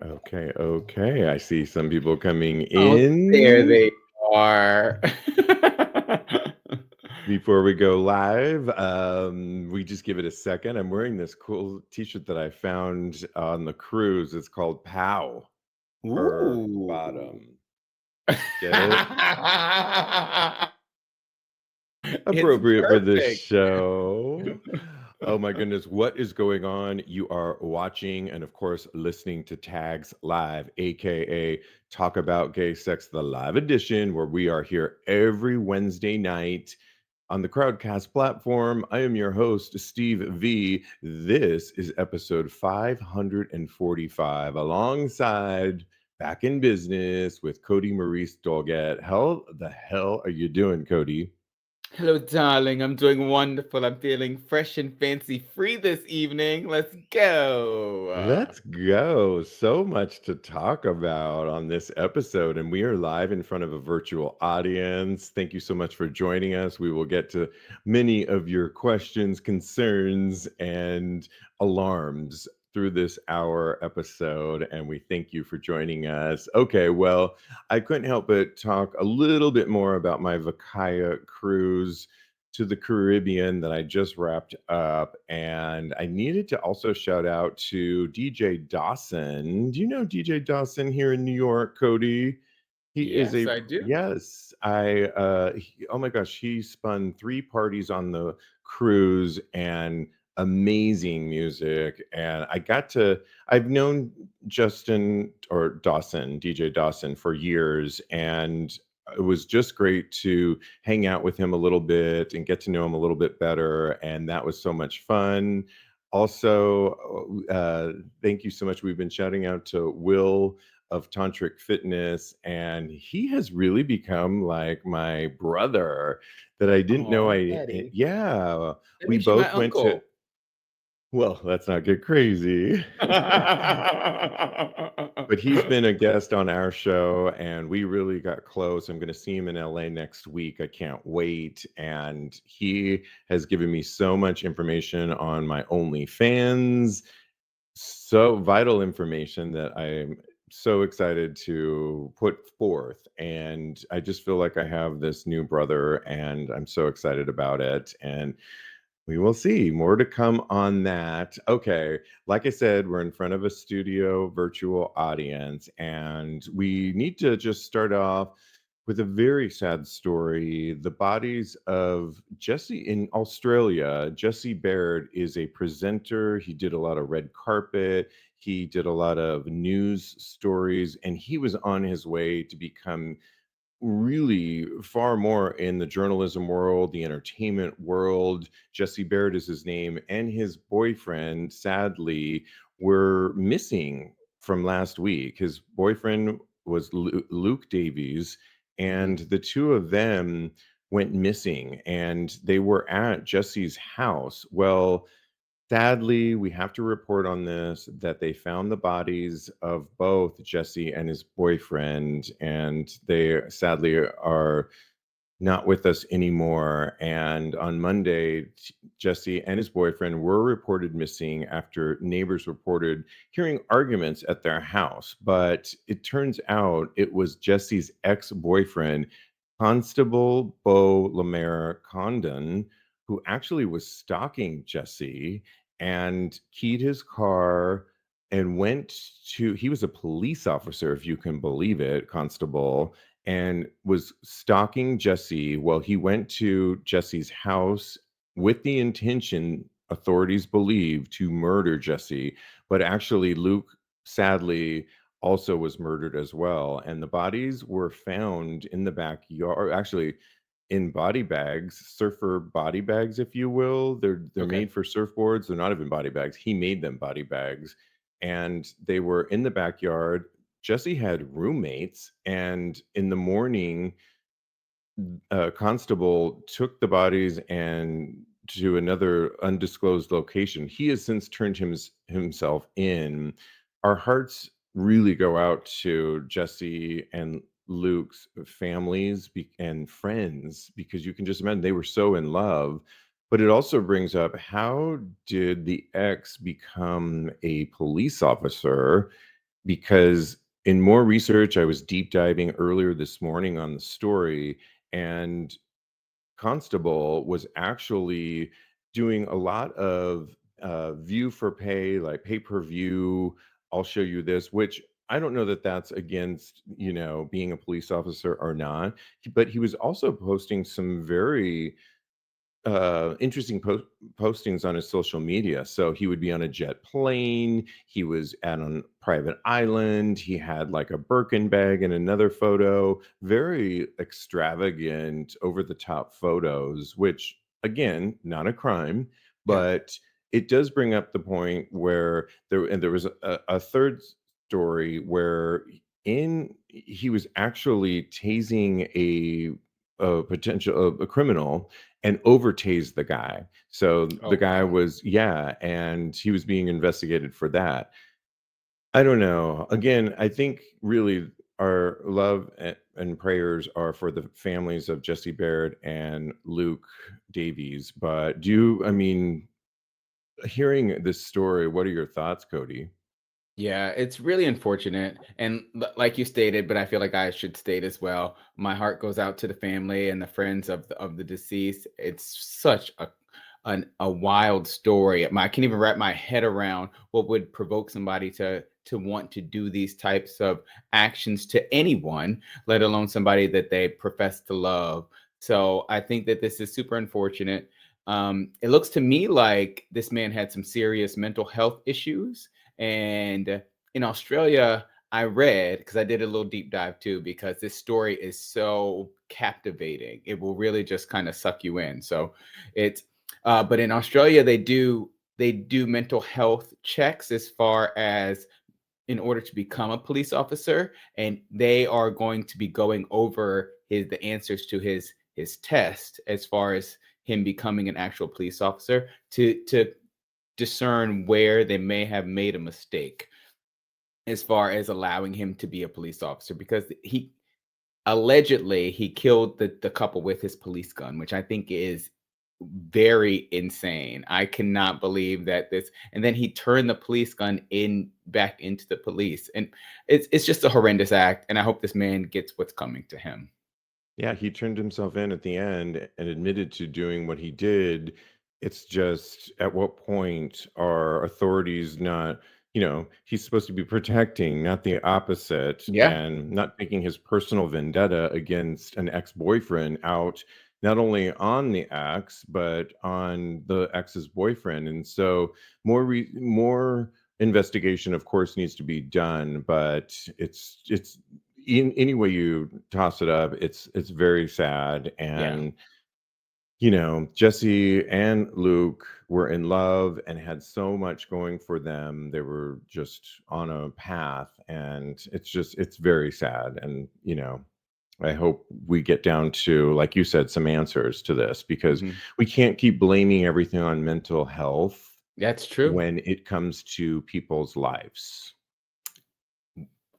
Okay, okay. I see some people coming Oh, there in. they are. Before we go live, we just give it a second. I'm wearing this cool t-shirt that I found on the cruise. It's called POW, per Ooh. bottom. Get it? It's Appropriate for this perfect. show. Oh my goodness, what is going on? You are watching and, of course, listening to Tags Live, aka Talk About Gay Sex, the live edition, where we are here every Wednesday night on the Crowdcast platform. I am your host, Steve V. This is episode 545, alongside Back in Business with Kodi Maurice Doggette. How the hell are you doing, Kodi? Hello, darling. I'm doing wonderful. I'm feeling fresh and fancy free this evening. Let's go. Let's go. So much to talk about on this episode, and we are live in front of a virtual audience. Thank you so much for joining us. We will get to many of your questions, concerns, and alarms through this hour episode, and we thank you for joining us. Okay, well, I couldn't help but talk a little bit more about my Vakaya cruise to the Caribbean that I just wrapped up. And I needed to also shout out to DJ Dawson. Do you know DJ Dawson here in New York, Kodi? He is Yes, a I do. yes. Oh my gosh, he spun 3 parties on the cruise and amazing music. And I've known Justin or Dawson, DJ Dawson, for years, and it was just great to hang out with him a little bit and get to know him a little bit better. And that was so much fun. Also, thank you so much. We've been shouting out to Will of Tantric Fitness, and he has really become like my brother that I didn't know. Oh, Daddy. Yeah, That we makes you my both went to, uncle. well, let's not get crazy. But he's been a guest on our show, and we really got close. I'm going to see him in LA next week. I can't wait. And he has given me so much information on my OnlyFans, so vital information that I'm so excited to put forth. And I just feel like I have this new brother, and I'm so excited about it. And we will see. More to come on that. Okay. Like I said, we're in front of a studio virtual audience, and we need to just start off with a very sad story. The bodies of Jesse in Australia. Jesse Baird is a presenter. He did a lot of red carpet, he did a lot of news stories, and he was on his way to become really far more in the journalism world, the entertainment world. Jesse Baird is his name, and his boyfriend, sadly, were missing from last week. His boyfriend was Luke Davies, and Mhm. the two of them went missing, and they were at Jesse's house. Well, sadly, we have to report on this that they found the bodies of both Jesse and his boyfriend, and they sadly are not with us anymore. And on Monday, Jesse and his boyfriend were reported missing after neighbors reported hearing arguments at their house. But it turns out it was Jesse's ex boyfriend, Constable Beau Lemaire Condon, who actually was stalking Jesse and keyed his car and he was a police officer, if you can believe it, Constable, and was stalking Jesse. Well, he went to Jesse's house with the intention, authorities believe, to murder Jesse. But actually, Luke, sadly, also was murdered as well. And the bodies were found in the backyard, actually in body bags, surfer body bags, if you will. They're Okay. made for surfboards. They're not even body bags. He made them body bags, and they were in the backyard. Jesse had roommates, and in the morning, Constable took the bodies and to another undisclosed location. He has since turned himself in. Our hearts really go out to Jesse and Luke's families and friends, because you can just imagine they were so in love. But it also brings up, how did the ex become a police officer? because in more research, I was deep diving earlier this morning on the story, and Constable was actually doing a lot of view for pay, like pay per view. I'll show you this, which I don't know that that's against, being a police officer or not. But he was also posting some very interesting postings on his social media. So he would be on a jet plane. He was at a private island. He had like a Birkin bag in another photo. Very extravagant, over the top photos, which again, not a crime, Yeah. but it does bring up the point where there was a third story where in he was actually tasing a potential a criminal and overtased the guy. So Oh, the guy wow. was, yeah, and he was being investigated for that. I don't know. Again, I think really our love and prayers are for the families of Jesse Baird and Luke Davies. But I mean, hearing this story, what are your thoughts, Kodi? Yeah, it's really unfortunate. And like you stated, but I feel like I should state as well, my heart goes out to the family and the friends of the deceased. It's such a wild story. I can't even wrap my head around what would provoke somebody to want to do these types of actions to anyone, let alone somebody that they profess to love. So I think that this is super unfortunate. It looks to me like this man had some serious mental health issues, and in Australia, I read, because I did a little deep dive too, because this story is so captivating. It will really just kind of suck you in. So it's but in Australia, they do mental health checks as far as in order to become a police officer, and they are going to be going over the answers to his test as far as him becoming an actual police officer to discern where they may have made a mistake as far as allowing him to be a police officer, because he allegedly he killed the couple with his police gun, which I think is very insane. I cannot believe that this, and then he turned the police gun in back into the police, and it's just a horrendous act, and I hope this man gets what's coming to him. Yeah, he turned himself in at the end and admitted to doing what he did. It's just at what point are authorities not, he's supposed to be protecting, not the opposite, Yeah. and not taking his personal vendetta against an ex-boyfriend out not only on the ex, but on the ex's boyfriend. And so more investigation, of course, needs to be done, but it's in any way you toss it up, it's very sad. Yeah. And Jesse and Luke were in love and had so much going for them. They were just on a path, and it's very sad. And I hope we get down to, like you said, some answers to this, because Mhm. we can't keep blaming everything on mental health That's true. when it comes to people's lives.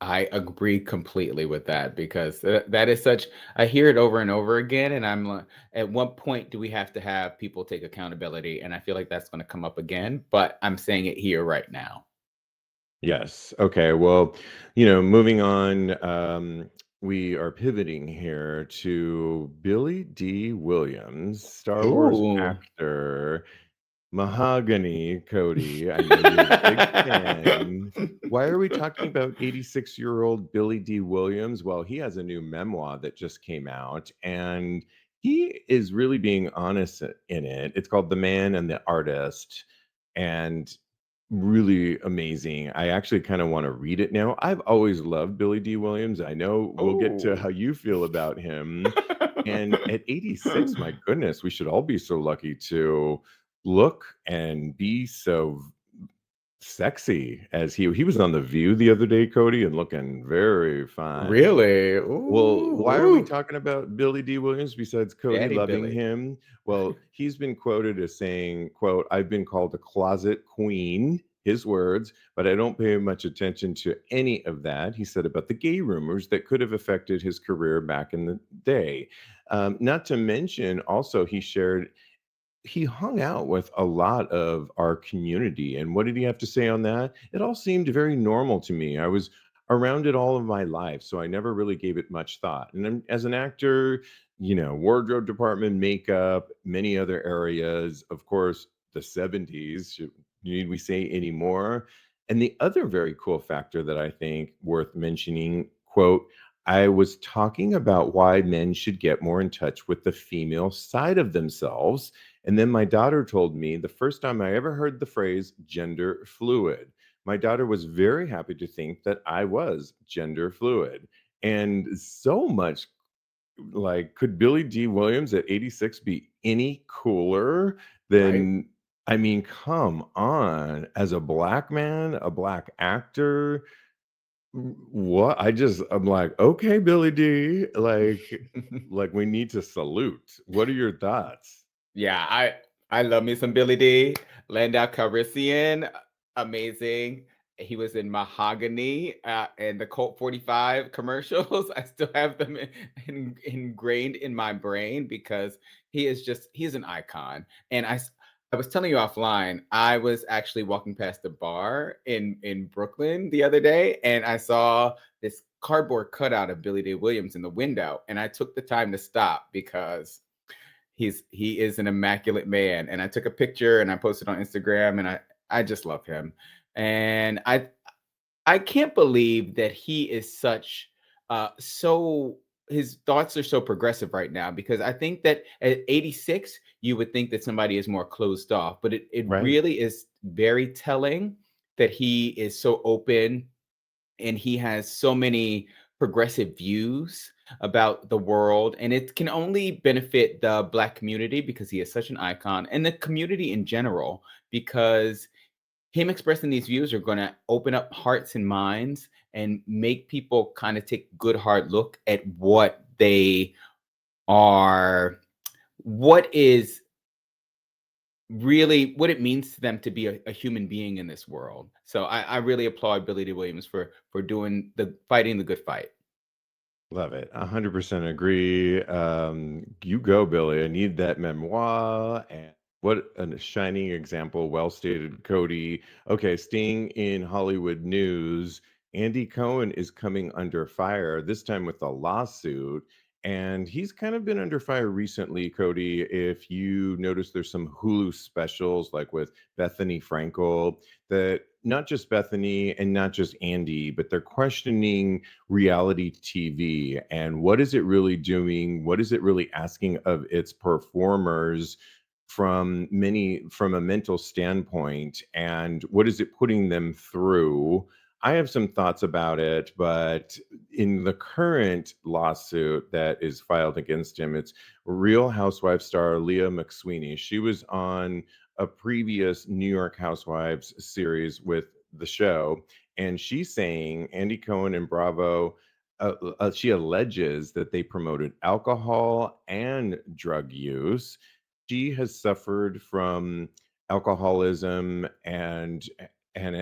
I agree completely with that, because that is such, I hear it over and over again, and I'm like, at what point do we have to have people take accountability? And I feel like that's going to come up again, but I'm saying it here right now. Yes. Okay. Well, moving on, we are pivoting here to Billy Dee Williams, Star Wars Ooh. actor. Mahogany, Kodi. I know you're a big fan. Why are we talking about 86-year-old Billy Dee Williams? Well, he has a new memoir that just came out, and he is really being honest in it. It's called The Man and the Artist, and really amazing. I actually kind of want to read it now. I've always loved Billy Dee Williams. I know we'll get to Oh. how you feel about him. And at 86, my goodness, we should all be so lucky to look and be so sexy as he was on The View the other day, Kodi, and looking very fine. Really? Well, Ooh, why are we ooh. talking about Billy Dee Williams besides Kodi Daddy loving Billy. him? Well, he's been quoted as saying, quote, "I've been called a closet queen," his words, "but I don't pay much attention to any of that," he said about the gay rumors that could have affected his career back in the day. Not to mention, also, he hung out with a lot of our community. And what did he have to say on that? It all seemed very normal to me. I was around it all of my life, so I never really gave it much thought. And then as an actor, wardrobe department, makeup, many other areas, of course, the 70s. Need we say any more? And the other very cool factor that I think worth mentioning, quote, I was talking about why men should get more in touch with the female side of themselves. And then my daughter told me the first time I ever heard the phrase gender fluid. My daughter was very happy to think that I was gender fluid. And so much like, could Billy Dee Williams at 86 be any cooler Right? than, I mean, come on, as a black man, a black actor, what? I'm like, okay, Billy D, like we need to salute. What are your thoughts? Yeah, I love me some Billy D. Landau Calrissian, amazing. He was in Mahogany and the Colt 45 commercials. I still have them ingrained in my brain because he's an icon. And I was telling you offline, I was actually walking past a bar in Brooklyn the other day, and I saw this cardboard cutout of Billy D. Williams in the window, and I took the time to stop because he is an immaculate man. And I took a picture and I posted on Instagram, and I just love him. And I can't believe that he is so his thoughts are so progressive right now, because I think that at 86 you would think that somebody is more closed off, but it Right. really is very telling that he is so open and he has so many progressive views about the world, and it can only benefit the black community because he is such an icon, and the community in general, because him expressing these views are going to open up hearts and minds and make people kind of take a good hard look at what they are, what is really what it means to them to be a human being in this world. So I really applaud Billy D. Williams for doing the fighting the good fight. Love it. 100% agree. You go, Billy. I need that memoir. And what a shining example. Well stated, Cody. Okay, staying in Hollywood news, Andy Cohen is coming under fire, this time with a lawsuit. And he's kind of been under fire recently, Cody. If you notice, there's some Hulu specials like with Bethany Frankel, that not just Bethany and not just Andy, but they're questioning reality TV and what is it really doing? What is it really asking of its performers from a mental standpoint? And what is it putting them through? I have some thoughts about it, but in the current lawsuit that is filed against him, it's Real Housewives star Leah McSweeney. She was on a previous New York Housewives series with the show, and she's saying Andy Cohen and Bravo, she alleges that they promoted alcohol and drug use. She has suffered from alcoholism, and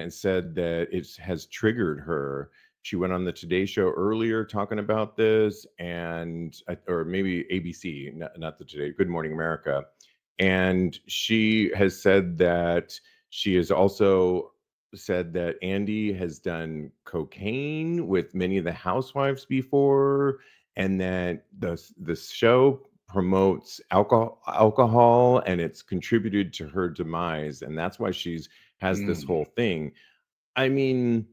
said that it has triggered her. She went on the Today Show earlier talking about this, or maybe ABC, not the Today, Good Morning America. And she has said that she has also said that Andy has done cocaine with many of the housewives before, and that the show promotes alcohol, and it's contributed to her demise, and that's why she's has this Mm. whole thing. I mean,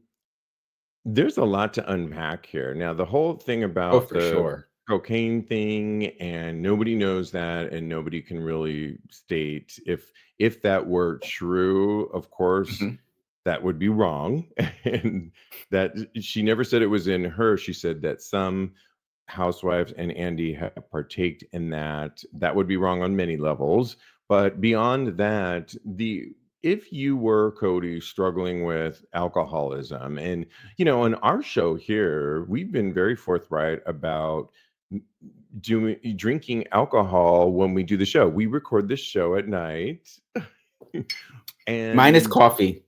there's a lot to unpack here. Now, the whole thing Oh, about for the sure. cocaine thing, and nobody knows that, and nobody can really state if that were true. Of course, Mhm. that would be wrong. And that she never said it was in her. She said that some housewives and Andy have partaked in that. That would be wrong on many levels. But beyond that, the if you were, Cody, struggling with alcoholism, and on our show here, we've been very forthright about doing drinking alcohol when we do the show. We record this show at night. Mine is And coffee.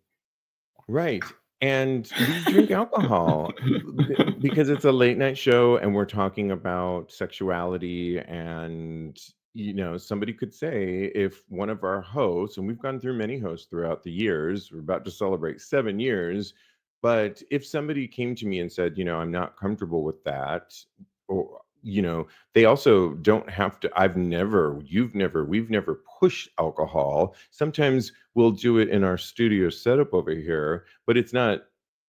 right. And we drink alcohol because it's a late night show and we're talking about sexuality. And, somebody could say if one of our hosts, and we've gone through many hosts throughout the years, we're about to celebrate 7 years. But if somebody came to me and said, I'm not comfortable with that, or, they also don't have to, we've never pushed alcohol. Sometimes we'll do it in our studio setup over here, but it's not,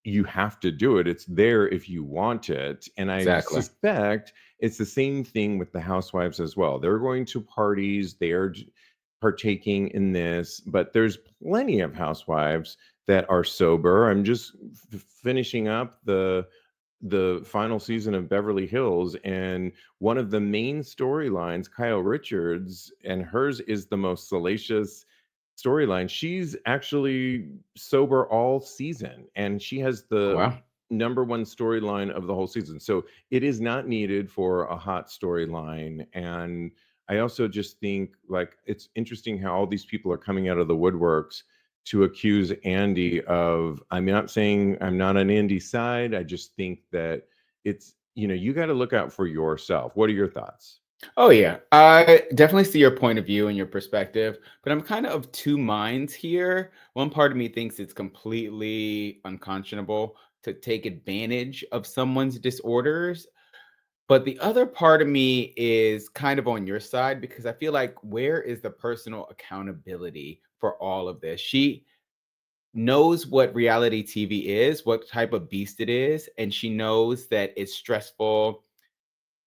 you have to do it. It's there if you want it. And I Exactly. suspect it's the same thing with the housewives as well. They're going to parties, partaking in this, but there's plenty of housewives that are sober. I'm just finishing up the final season of Beverly Hills, and one of the main storylines, Kyle Richards, and hers is the most salacious storyline. She's actually sober all season, and she has Oh, the wow. number one storyline of the whole season. So it is not needed for a hot storyline. And I also just think like it's interesting how all these people are coming out of the woodworks to accuse Andy of, I'm not saying I'm not on Andy's side. I just think that it's, you got to look out for yourself. What are your thoughts? Oh yeah, I definitely see your point of view and your perspective, but I'm kind of two minds here. One part of me thinks it's completely unconscionable to take advantage of someone's disorders, but the other part of me is kind of on your side because I feel like where is the personal accountability for all of this? She knows what reality TV is, what type of beast it is, and she knows that it's stressful,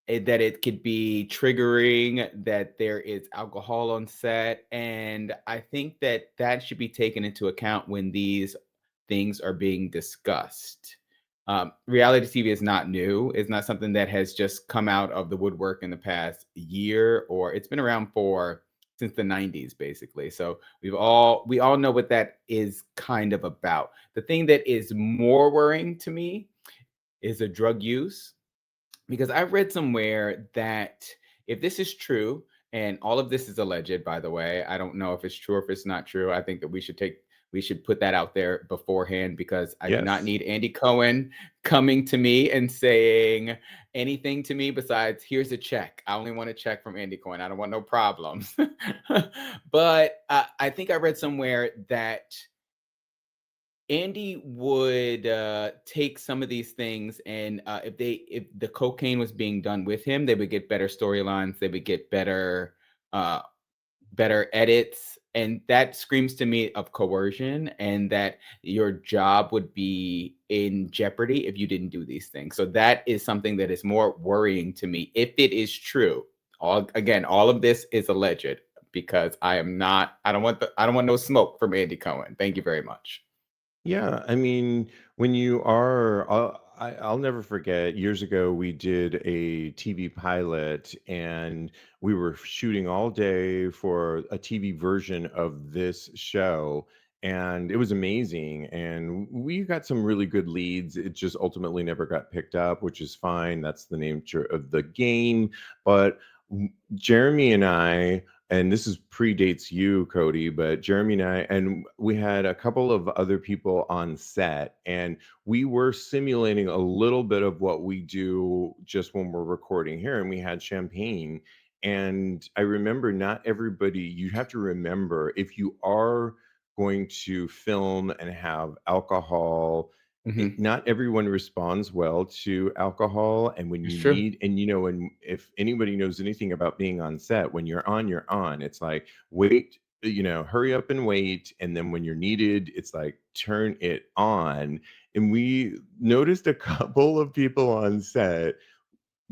that it could be triggering, that there is alcohol on set. And I think that that should be taken into account when these things are being discussed. Reality TV is not new. It's not something that has just come out of the woodwork in the past year, or it's been around for since the 90s, basically. So we all know what that is kind of about. The thing that is more worrying to me is the drug use, because I read somewhere that if this is true, and all of this is alleged, by the way, I don't know if it's true or if it's not true. I think that we should put that out there beforehand because I do not Yes. need Andy Cohen coming to me and saying anything to me besides here's a check. I only want a check from Andy Cohen. I don't want no problems. But I think I read somewhere that Andy would take some of these things, and if the cocaine was being done with him, they would get better storylines. They would get uh, better edits, and that screams to me of coercion, and that your job would be in jeopardy if you didn't do these things. So that is something that is more worrying to me if it is true. All of this is alleged because I am not. I don't want no smoke from Andy Cohen. Thank you very much. Yeah, I mean, when you are, I'll never forget years ago, we did a TV pilot and we were shooting all day for a TV version of this show. And it was amazing. And we got some really good leads. It just ultimately never got picked up, which is fine. That's the nature of the game. But Jeremy and I, and this is predates you, Cody, but Jeremy and I, and we had a couple of other people on set, and we were simulating a little bit of what we do just when we're recording here, and we had champagne. And I remember not everybody, you have to remember if you are going to film and have alcohol, Mhm. not everyone responds well to alcohol. And when It's you true. need, and and if anybody knows anything about being on set, when you're on, you're on. It's like wait, hurry up and wait, and then when you're needed, it's like turn it on. And we noticed a couple of people on set,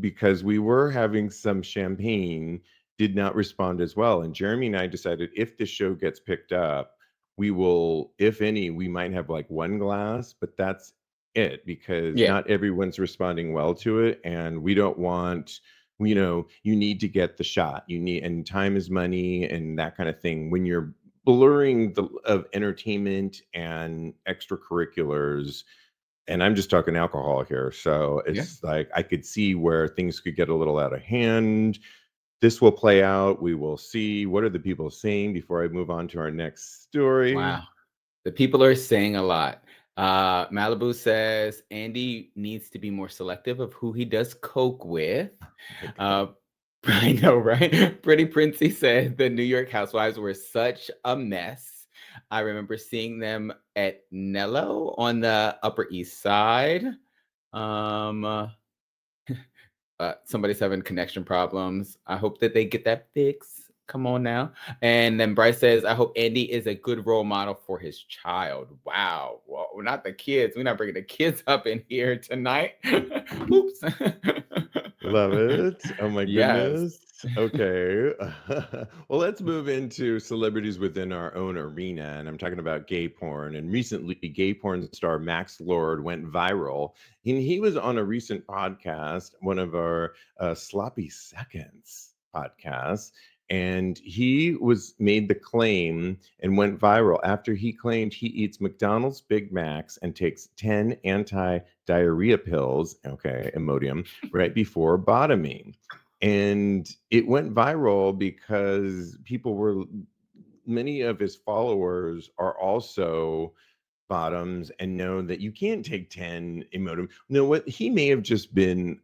because we were having some champagne, did not respond as well. And Jeremy and I decided if the show gets picked up, we will, if any, we might have like one glass, but that's it, because Yeah. not everyone's responding well to it. And we don't want, you need to get the shot. You need, and time is money and that kind of thing. When you're blurring the of entertainment and extracurriculars, and I'm just talking alcohol here. So Yeah. it's like I could see where things could get a little out of hand. This will play out. We will see. What are the people saying before I move on to our next story? Wow. The people are saying a lot. Malibu says Andy needs to be more selective of who he does coke with. My God. Uh, I know, right? Pretty Princey said the New York Housewives were such a mess. I remember seeing them at Nello on the Upper East Side. Um, uh, Somebody's having connection problems. I hope that they get that fixed. Come on now. And then Bryce says, I hope Andy is a good role model for his child. Wow. Well, we're not the kids. We're not bringing the kids up in here tonight. Oops. Love it. Oh my Yes. goodness. Okay. Well, let's move into celebrities within our own arena. And I'm talking about gay porn. And recently, gay porn star Max Lorde went viral. And he was on a recent podcast, one of our Sloppy Seconds podcasts. And he was made the claim and went viral after he claimed he eats McDonald's Big Macs and takes 10 anti-diarrhea pills, okay, Imodium, right before bottoming. And it went viral because many of his followers are also bottoms and know that you can't take 10 Imodium. No, what he may have just been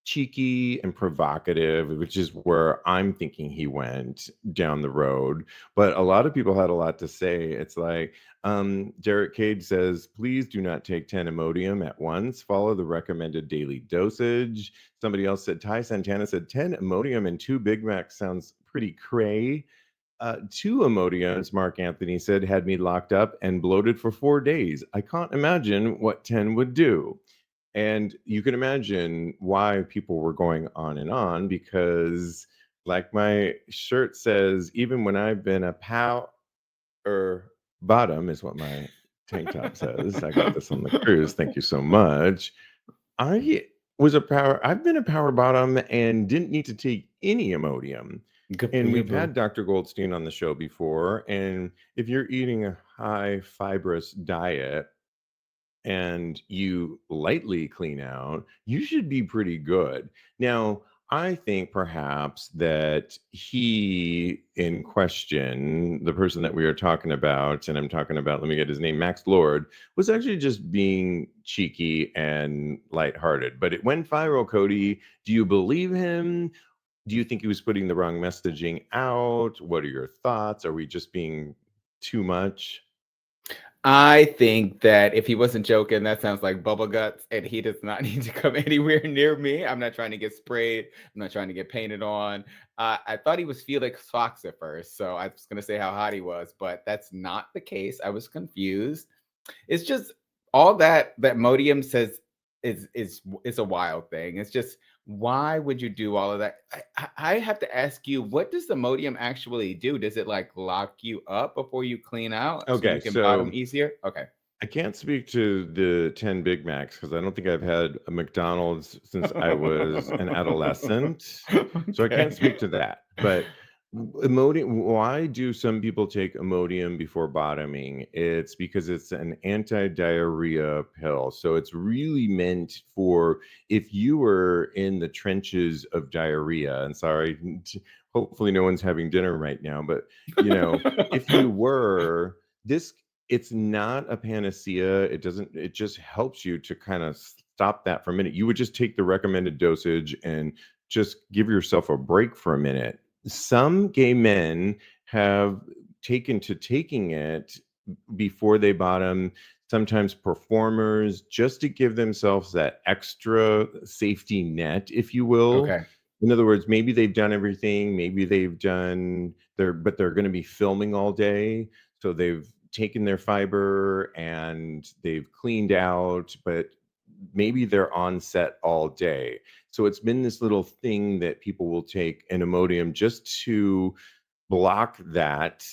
cheeky and provocative, which is where I'm thinking he went down the road. But a lot of people had a lot to say. It's like, Derek Cage says, please do not take 10 Imodium at once. Follow the recommended daily dosage. Somebody else said, Ty Santana said, 10 Imodium and 2 Big Macs sounds pretty cray. 2 Imodiums, Mark Anthony said, had me locked up and bloated for 4 days. I can't imagine what 10 would do. And you can imagine why people were going on because, like my shirt says, even when I've been a power bottom, is what my tank top says. I got this on the cruise. Thank you so much. I've been a power bottom and didn't need to take any Imodium. Good for And you, we've boo. had Dr. Goldstein on the show before. And if you're eating a high fibrous diet, and you lightly clean out, you should be pretty good. Now, I think perhaps that he in question, the person that we are talking about, and I'm talking about, let me get his name, Max Lorde, was actually just being cheeky and lighthearted. But it went viral, Kodi. Do you believe him? Do you think he was putting the wrong messaging out? What are your thoughts? Are we just being too much? I think that if he wasn't joking, that sounds like bubble guts, and he does not need to come anywhere near me. I'm not trying to get sprayed. I'm not trying to get painted on. I thought he was Felix Fox at first, so I was going to say how hot he was, but that's not the case. I was confused. It's just all that Modium says is a wild thing. It's just why would you do all of that? I have to ask you, what does the Modium actually do? Does it like lock you up before you clean out so Okay, you can bottom so easier? Okay. I can't speak to the 10 Big Macs because I don't think I've had a McDonald's since I was an adolescent. So I can't speak Okay. to that. But Imodium, why do some people take Imodium before bottoming? It's because it's an anti-diarrhea pill. So it's really meant for if you were in the trenches of diarrhea, and sorry, hopefully no one's having dinner right now, but if you were, this it's not a panacea. It just helps you to kind of stop that for a minute. You would just take the recommended dosage and just give yourself a break for a minute. Some gay men have taking it before they bottom, sometimes performers, just to give themselves that extra safety net, if you will. Okay. In other words, maybe they've done everything, maybe they're going to be filming all day, so they've taken their fiber and they've cleaned out, but maybe they're on set all day. So it's been this little thing that people will take an Imodium just to block that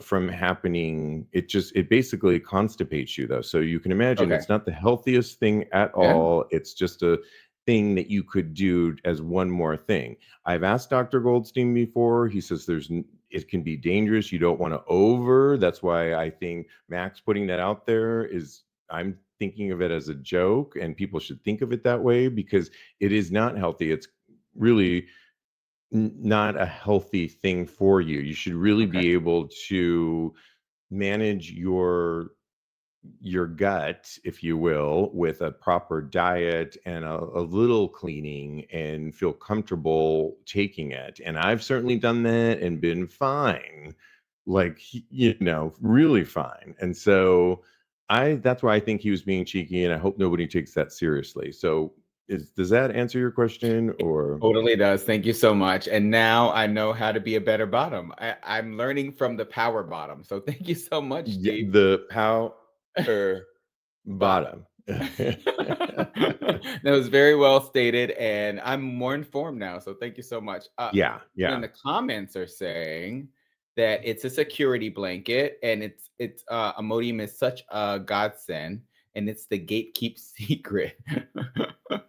from happening. It basically constipates you, though. So you can imagine Okay. it's not the healthiest thing at Yeah. all. It's just a thing that you could do as one more thing. I've asked Dr. Goldstein before. He says it can be dangerous. You don't want to over. That's why I think Max putting that out there is, I'm thinking of it as a joke, and people should think of it that way because it is not healthy. It's really not a healthy thing for you. You should really Okay. be able to manage your gut, if you will, with a proper diet and a little cleaning and feel comfortable taking it. And I've certainly done that and been fine. like, really fine. And so that's why I think he was being cheeky, and I hope nobody takes that seriously. So does that answer your question, or? Totally does. Thank you so much. And now I know how to be a better bottom. I'm learning from the power bottom. So thank you so much, Yeah, Steve. the power Bottom. bottom. That was very well stated, and I'm more informed now. So thank you so much. Yeah, In yeah. the comments are saying that it's a security blanket, and it's Imodium is such a godsend, and it's the gatekeep secret. It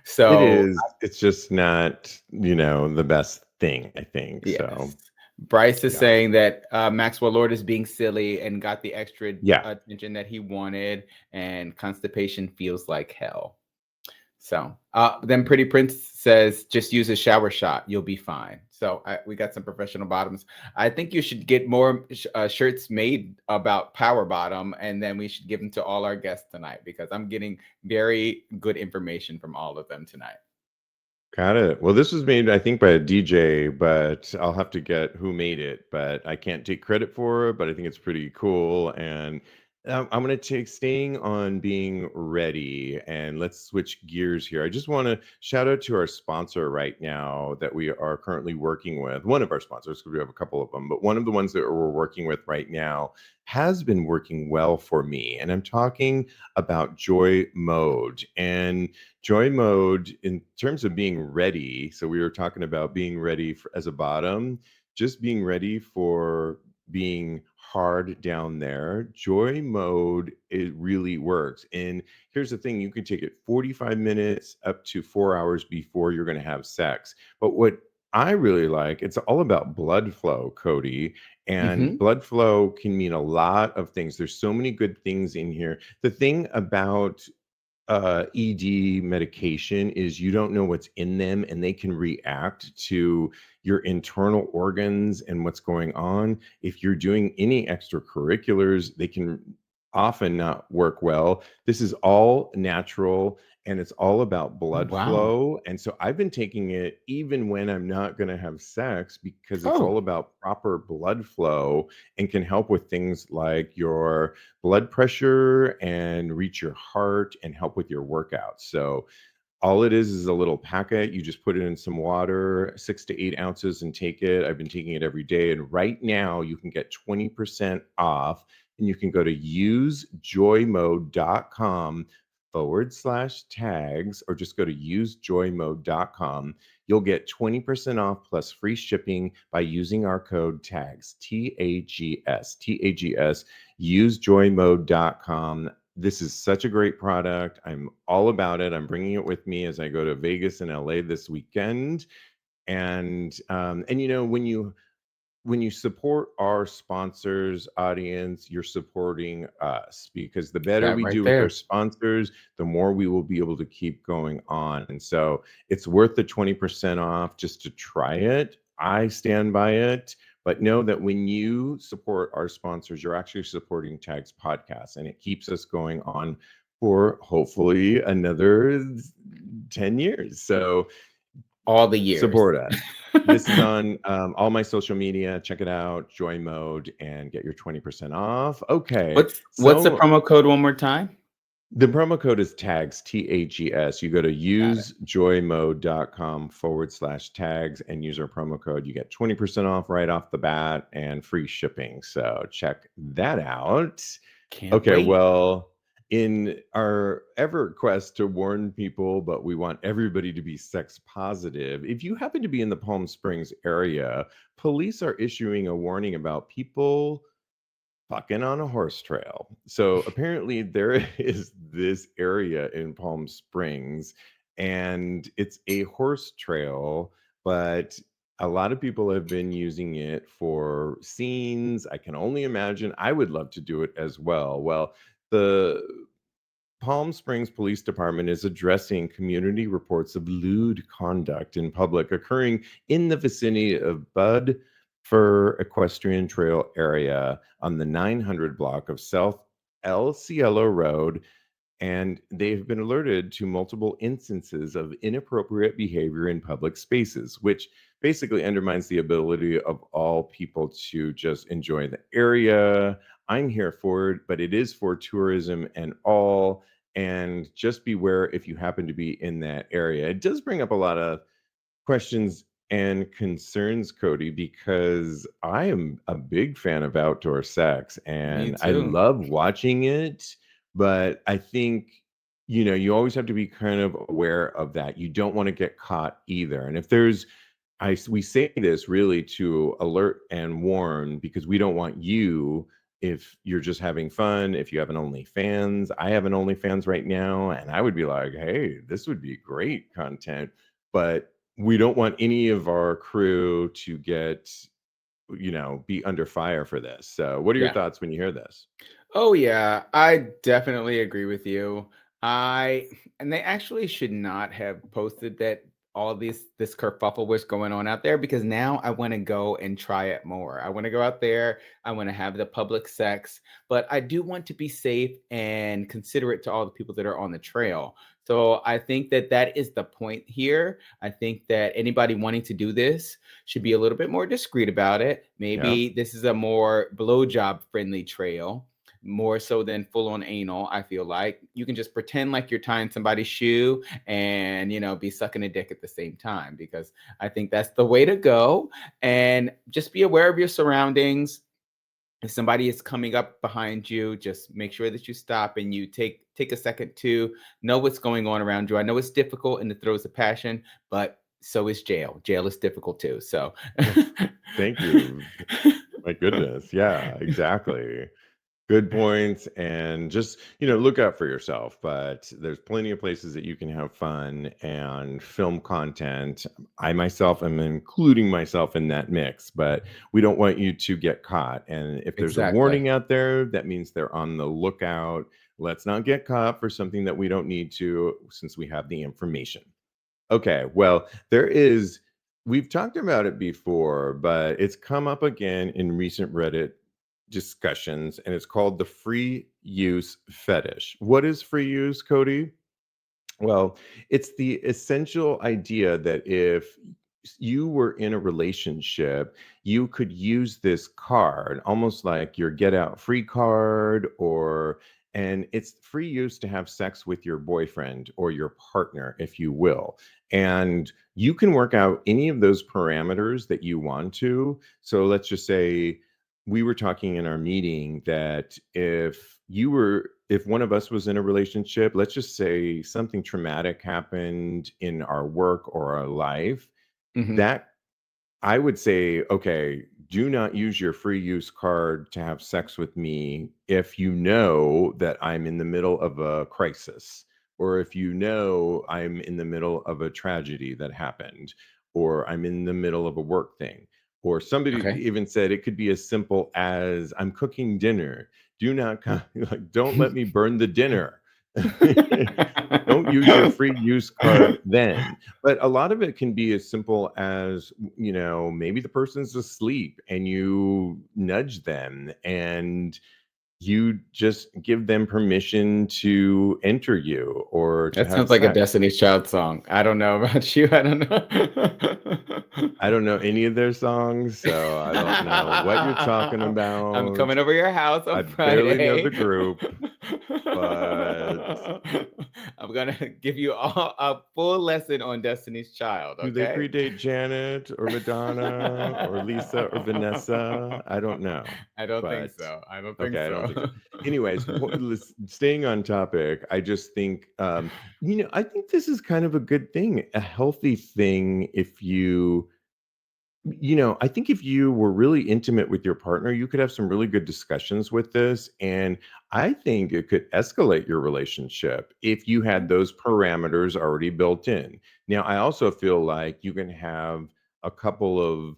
So is. It's just not, the best thing, I think. yes. So, Bryce is yeah. saying that Maxwell Lord is being silly and got the extra Yeah. attention that he wanted, and constipation feels like hell. So then Pretty Prince says, just use a shower shot. You'll be fine. So we got some professional bottoms. I think you should get more shirts made about power bottom, and then we should give them to all our guests tonight, because I'm getting very good information from all of them tonight. Got it. Well, this was made, I think, by a DJ, but I'll have to get who made it. But I can't take credit for it, but I think it's pretty cool. And I'm going to take staying on being ready. And let's switch gears here. I just want to shout out to our sponsor right now that we are currently working with. One of our sponsors, because we have a couple of them, but one of the ones that we're working with right now has been working well for me. And I'm talking about Joy Mode. And Joy Mode, in terms of being ready, so we were talking about being ready as a bottom, just being ready for being hard down there. Joy Mode, it really works. And here's the thing, you can take it 45 minutes up to 4 hours before you're going to have sex. But what I really like, it's all about blood flow, Kodi. And Mm-hmm. blood flow can mean a lot of things. There's so many good things in here. The thing about ED medication is you don't know what's in them, and they can react to your internal organs and what's going on. If you're doing any extracurriculars, they can often not work well. This is all natural, and it's all about Oh, blood wow. flow. And so I've been taking it even when I'm not going to have sex, because it's Oh, all about proper blood flow and can help with things like your blood pressure and reach your heart and help with your workouts. So all it is a little packet. You just put it in some water, 6 to 8 ounces, and take it. I've been taking it every day. And right now you can get 20% off, and you can go to usejoymode.com/tags, or just go to usejoymode.com. You'll get 20% off plus free shipping by using our code TAGS, TAGS, usejoymode.com. This is such a great product. I'm all about it. I'm bringing it with me as I go to Vegas and LA this weekend. And when you support our sponsors audience, you're supporting us, because the better that we right do with our there. sponsors, the more we will be able to keep going on. And so it's worth the 20% off just to try it. I stand by it. But know that when you support our sponsors, you're actually supporting Tags Podcast, and it keeps us going on for hopefully another 10 years. So All the years. support us. This is on all my social media. Check it out, Joy Mode, and get your 20% off. Okay. What's the So promo code one more time? the promo code is TAGS, TAGS. You go to Got it. usejoymode.com/tags and use our promo code. You get 20% off right off the bat and free shipping. So check that out. Can't Okay, wait. well, in our ever quest to warn people, but we want everybody to be sex positive, if you happen to be in the Palm Springs area, police are issuing a warning about people fucking on a horse trail. So apparently there is this area in Palm Springs, and it's a horse trail, but a lot of people have been using it for scenes. I can only imagine. I would love to do it as well. Well, the Palm Springs Police Department is addressing community reports of lewd conduct in public occurring in the vicinity of Bud Fur Equestrian Trail area on the 900 block of South El Cielo Road. and they've been alerted to multiple instances of inappropriate behavior in public spaces, which basically undermines the ability of all people to just enjoy the area. I'm here for it, but it is for tourism and all. And just beware if you happen to be in that area. It does bring up a lot of questions and concerns, Kodi, because I am a big fan of outdoor sex Me and I too. love watching it. But I think, you always have to be kind of aware of that. You don't want to get caught either. And if there's, we say this really to alert and warn because we don't want you, if you're just having fun, if you have an OnlyFans. I have an OnlyFans right now, and I would be like, hey, this would be great content. But we don't want any of our crew to get, be under fire for this. So, what are your Yeah. thoughts when you hear this? Oh yeah, I definitely agree with you. I and they actually should not have posted that all this kerfuffle was going on out there, because now I want to go and try it more. I want to go out there, I want to have the public sex, but I do want to be safe and considerate to all the people that are on the trail. So I think that that is the point here. I think that anybody wanting to do this should be a little bit more discreet about it. Yeah. Maybe this is a more blowjob friendly trail, more so than full on anal. I feel like you can just pretend like you're tying somebody's shoe and, be sucking a dick at the same time, because I think that's the way to go. And just be aware of your surroundings. If somebody is coming up behind you, just make sure that you stop and you take a second to know what's going on around you. I know it's difficult in the throes of passion, but so is jail. Jail is difficult too. So Thank you. My goodness. Yeah, exactly. Good points. And just, look out for yourself. But there's plenty of places that you can have fun and film content. I myself am including myself in that mix, but we don't want you to get caught. And if there's a exactly. warning out there, that means they're on the lookout. Let's not get caught for something that we don't need to, since we have the information. Okay, well, we've talked about it before, but it's come up again in recent Reddit discussions, and it's called the free use fetish. What is free use, Kodi? Well, it's the essential idea that if you were in a relationship, you could use this card, almost like your get out free card, and it's free use to have sex with your boyfriend or your partner, if you will. And you can work out any of those parameters that you want to. So let's just say we were talking in our meeting that if one of us was in a relationship, let's just say something traumatic happened in our work or our life, Mhm. that I would say, okay, do not use your free use card to have sex with me if you know that I'm in the middle of a crisis, or if you know I'm in the middle of a tragedy that happened, or I'm in the middle of a work thing. Or somebody Okay. even said it could be as simple as I'm cooking dinner. Do not like, don't let me burn the dinner. Don't use your free use card then. But a lot of it can be as simple as, maybe the person's asleep and you nudge them and you just give them permission to enter you or to That have sounds like a sex. Destiny's Child song. I don't know about you. I don't know. I don't know any of their songs, so I don't know what you're talking I'm about. coming over your house I on barely know the Friday. group, but I'm gonna give you a full lesson on Destiny's Child, do they okay? predate Janet or Madonna or Lisa or Vanessa? I don't know, I don't think but so. I don't think okay, I don't so. think so. Anyways, staying on topic, I just think, I think this is kind of a good thing, a healthy thing. I think if you were really intimate with your partner, you could have some really good discussions with this. And I think it could escalate your relationship if you had those parameters already built in. Now, I also feel like you can have a couple of,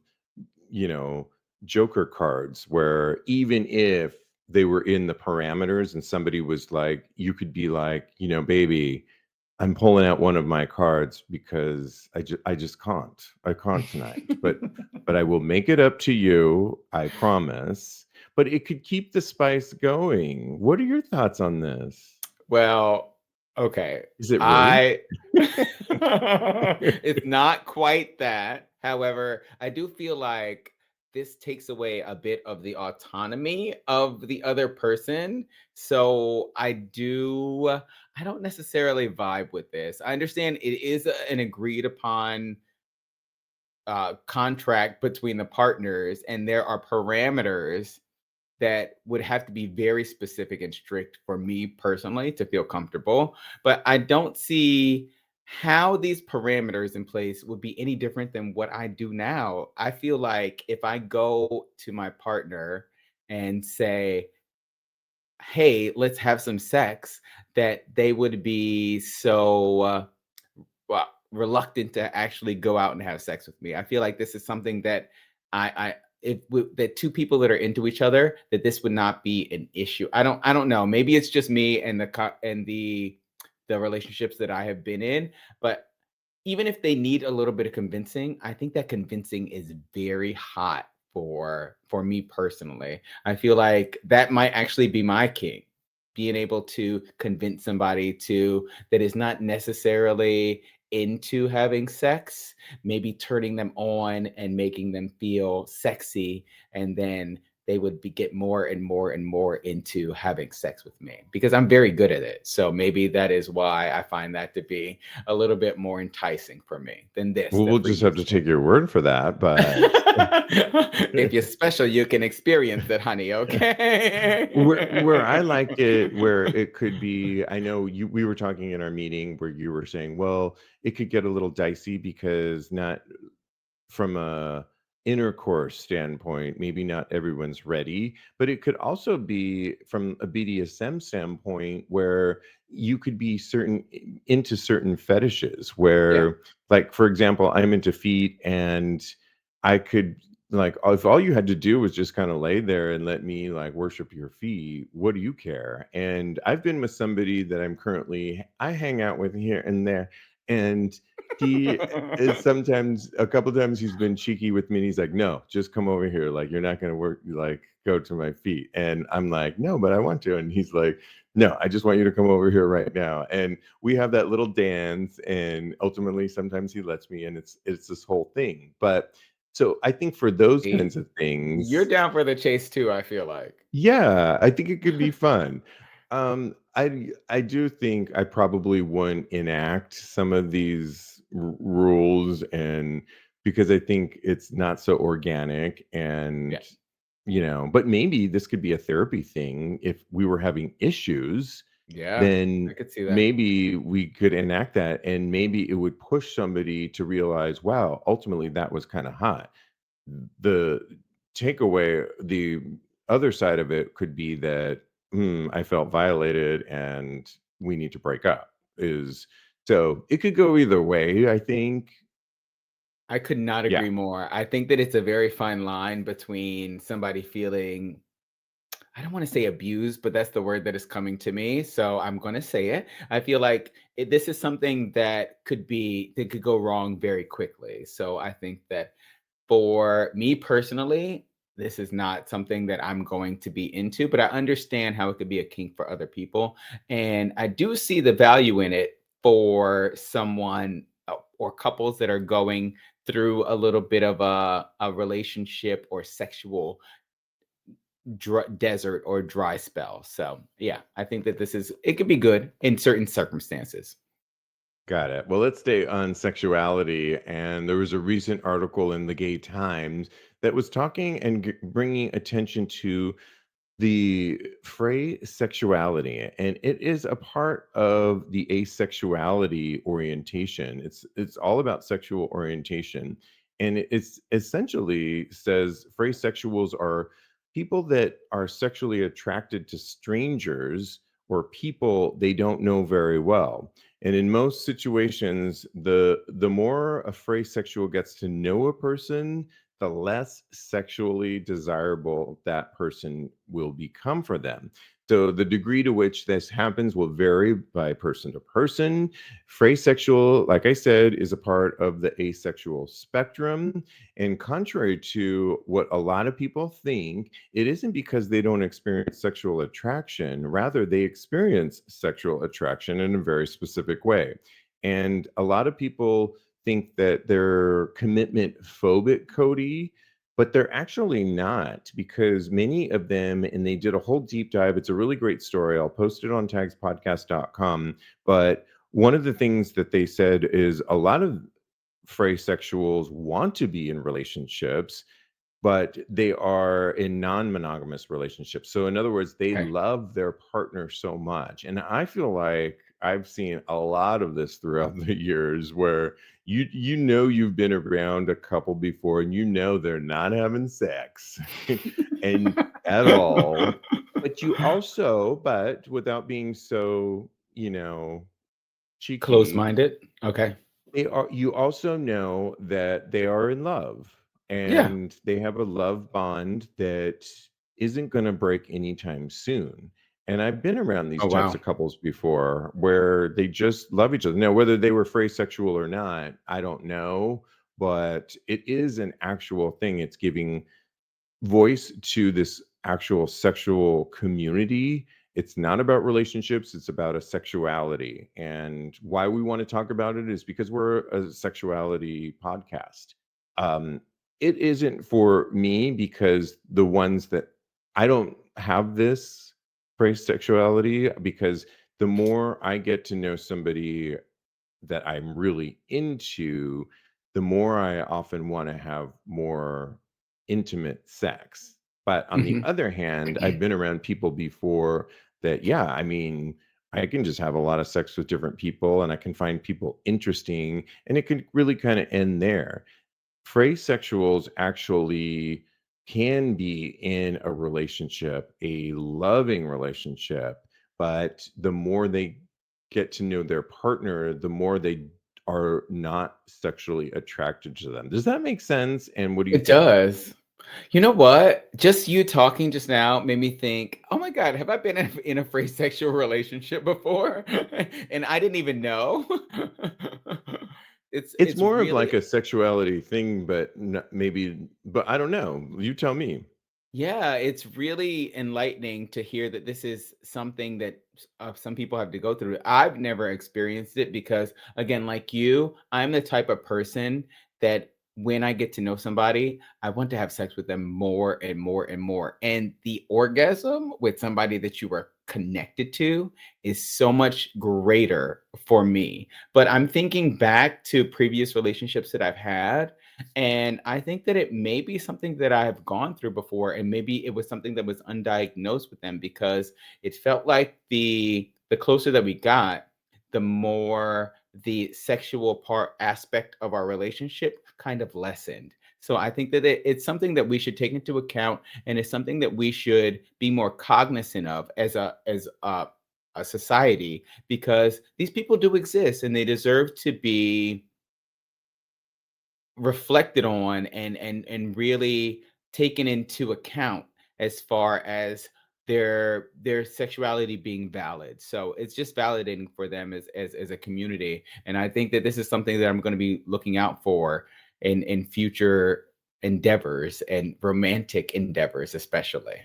you know, joker cards where even if they were in the parameters and somebody was like, you could be like, baby, I'm pulling out one of my cards because I just can't. I can't tonight. But I will make it up to you, I promise. But it could keep the spice going. What are your thoughts on this? Well, okay. Is it really? I it's not quite that. However, I do feel like this takes away a bit of the autonomy of the other person. So I don't necessarily vibe with this. I understand it is an agreed upon contract between the partners, and there are parameters that would have to be very specific and strict for me personally to feel comfortable. But I don't see how these parameters in place would be any different than what I do now. I feel like if I go to my partner and say, hey, let's have some sex, that they would be so well, reluctant to actually go out and have sex with me. I feel like this is something that I that two people that are into each other, that this would not be an issue. I don't know. Maybe it's just me and the relationships that I have been in, but even if they need a little bit of convincing, I think that convincing is very hot for me personally. I feel like that might actually be my king, being able to convince somebody to that is not necessarily into having sex, maybe turning them on and making them feel sexy, and then they would get more and more and more into having sex with me because I'm very good at it. So maybe that is why I find that to be a little bit more enticing for me than Well, the we'll just have previous to thing. take your word for that, but If you're special, you can experience it, honey. where I Okay. like it, where it could be, I know we were talking in our meeting where you were saying, well, it could get a little dicey because not from a intercourse standpoint, maybe not everyone's ready, but it could also be from a BDSM standpoint where you could be into certain fetishes Yeah. where, like, for example, I'm into feet, and I could, like, if all you had to do was just kind of lay there and let me like worship your feet, what do you care? And I've been with somebody that I hang out with here and there, and he is sometimes, a couple times he's been cheeky with me, and he's like, no, just come over here, like you're not going to work, like go to my feet. And I'm like, no, but I want to. And he's like, no, I just want you to come over here right now. And we have that little dance, and ultimately sometimes he lets me, and it's this whole thing. But so I think for those kinds of You're things, down for the chase too, I feel like. yeah, I think it could be fun. I do think I probably wouldn't enact some of these rules, and because I think it's not so organic, Yeah. and but maybe this could be a therapy thing. If we were having issues, Yeah. I then could see that. maybe we could enact that, and maybe it would push somebody to realize, wow, ultimately that was kind of hot. The takeaway, the other side of it could be that, I felt violated and we need to break up. Is So it could go either way, I think. I could not Yeah. agree more. I think that it's a very fine line between somebody feeling, I don't want to say abused, but that's the word that is coming to me. So I'm going to say it. I feel like this is something that could go wrong very quickly. So I think that for me personally, this is not something that I'm going to be into, but I understand how it could be a kink for other people. And I do see the value in it for someone or couples that are going through a little bit of a relationship or sexual desert or dry spell. So, yeah, I think that it could be good in certain circumstances. Got it. Well, let's stay on sexuality. And there was a recent article in the Gay Times that was talking and bringing attention to the Fray Sexuality, and it is a part of the asexuality orientation. It's all about sexual orientation, and it's essentially says Fray sexuals are people that are sexually attracted to strangers or people they don't know very well. And in most situations, the more a Fray sexual gets to know a person, the less sexually desirable that person will become for them. So the degree to which this happens will vary by person to person. Fray sexual, like I said, is a part of the asexual spectrum. And contrary to what a lot of people think, it isn't because they don't experience sexual attraction. Rather, they experience sexual attraction in a very specific way. And a lot of people think that they're commitment phobic, Kodi, but they're actually not, because many of them, and they did a whole deep dive. It's a really great story. I'll post it on TAGSPodcast.com. But one of the things that they said is a lot of Fray sexuals want to be in relationships, but they are in non-monogamous relationships. So in other words, they Okay. love their partner so much. And I feel like I've seen a lot of this throughout the years where you've been around a couple before and they're not having sex and at all. But without being so, cheeky, Closed-minded. Okay. you also know that they are in love Yeah. and they have a love bond that isn't going to break anytime soon. And I've been around these Oh, types wow. of couples before where they just love each other. Now, whether they were phrase sexual or not, I don't know, but it is an actual thing. It's giving voice to this actual sexual community. It's not about relationships, it's about a sexuality. And why we want to talk about it is because we're a sexuality podcast. Um, it isn't for me because the ones that I don't have this phrase sexuality, because the more I get to know somebody that I'm really into, the more I often want to have more intimate sex. But on the Mhm. other hand, I've been around people before that, yeah, I mean, I can just have a lot of sex with different people and I can find people interesting and it could really kind of end there. Phrase sexuals actually can be in a relationship, a loving relationship, but the more they get to know their partner, the more they are not sexually attracted to them. Does that make sense? And what do you It think? does. You know what? Just you talking just now made me think, "Oh my god, have I been in a free sexual relationship before?" And I didn't even know. It's It's more of like really a sexuality thing, but maybe, but I don't know. You tell me. yeah, it's really enlightening to hear that this is something that some people have to go through. I've never experienced it because, again, like you, I'm the type of person that when I get to know somebody, I want to have sex with them more and more and more. And the orgasm with somebody that you are connected to is so much greater for me. But I'm thinking back to previous relationships that I've had, and I think that it may be something that I have gone through before, and maybe it was something that was undiagnosed with them because it felt like the closer that we got, the more the sexual part aspect of our relationship kind of lessened. So I think that it's something that we should take into account, and it's something that we should be more cognizant of as a society, because these people do exist and they deserve to be reflected on and really taken into account as far as their sexuality being valid. So it's just validating for them as a community. And I think that this is something that I'm going to be looking out for in future endeavors and romantic endeavors especially.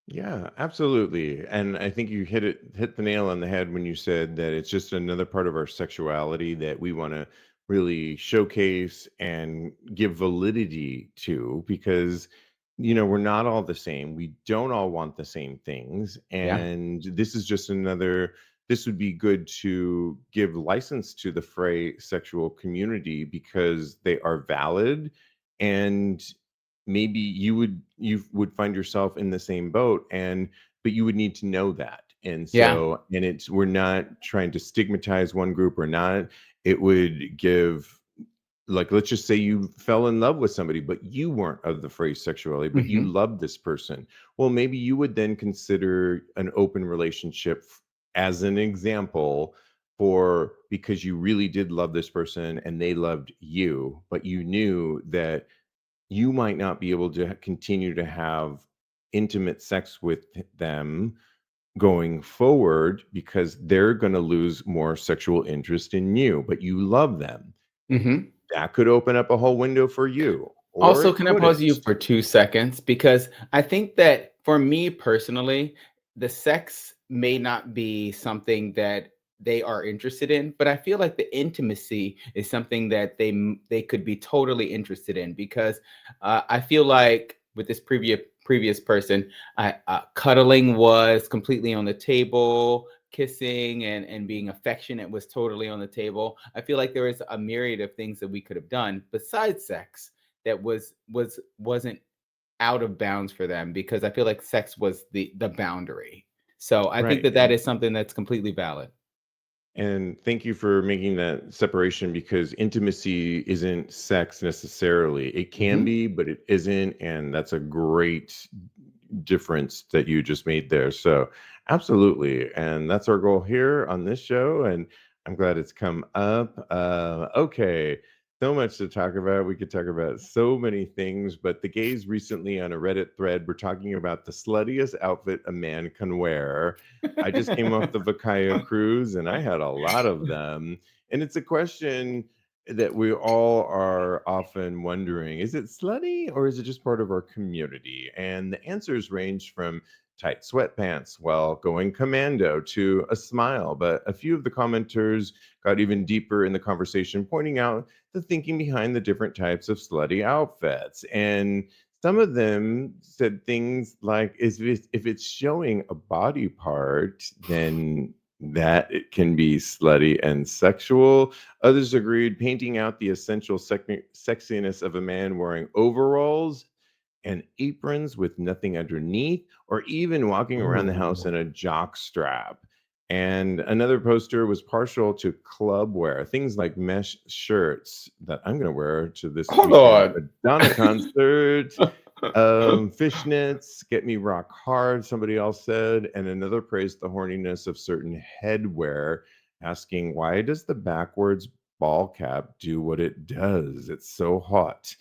Yeah, absolutely. And I think you hit the nail on the head when you said that it's just another part of our sexuality that we want to really showcase and give validity to, because we're not all the same. We don't all want the same things, Yeah. and this would be good to give license to the fray sexual community because they are valid, and maybe you would find yourself in the same boat, but you would need to know that. And Yeah. so, and it's we're not trying to stigmatize one group or not. It would give, like, let's just say you fell in love with somebody but you weren't of the phrase sexuality, but you Hmm. loved this person. Well, maybe you would then consider an open relationship as an example, for because you really did love this person and they loved you, but you knew that you might not be able to continue to have intimate sex with them going forward because they're going to lose more sexual interest in you, but you love them. Hmm. That could open up a whole window for you, or Also, it can I pause you couldn't. for 2 seconds? Because I think that for me personally, the sex may not be something that they are interested in, but I feel like the intimacy is something that they could be totally interested in. Because I feel like with this previous person, cuddling was completely on the table. Kissing and being affectionate was totally on the table. I feel like there is a myriad of things that we could have done besides sex that wasn't out of bounds for them, because I feel like sex was the boundary. So I think Right. that that is something that's completely valid. And thank you for making that separation because intimacy isn't sex necessarily. It can Mhm. be, but it isn't. And that's a great difference that you just made there. So, absolutely. And that's our goal here on this show. And I'm glad it's come up. Okay. So much to talk about. We could talk about so many things, but the gays recently on a Reddit thread were talking about the sluttiest outfit a man can wear. I just came off the Vakaya cruise and I had a lot of them. And it's a question that we all are often wondering, is it slutty or is it just part of our community? And the answers range from tight sweatpants while going commando to a smile. But a few of the commenters got even deeper in the conversation, pointing out the thinking behind the different types of slutty outfits. And some of them said things like, if it's showing a body part, then that it can be slutty and sexual. Others agreed, painting out the essential sexiness of a man wearing overalls and aprons with nothing underneath, or even walking around the house Ooh. in a jock strap. And another poster was partial to club wear, things like mesh shirts that I'm going to wear to this Hold weekend on. Madonna concert. Fishnets get me rock hard, somebody else said, and another praised the horniness of certain headwear, asking why does the backwards ball cap do what it does? It's so hot.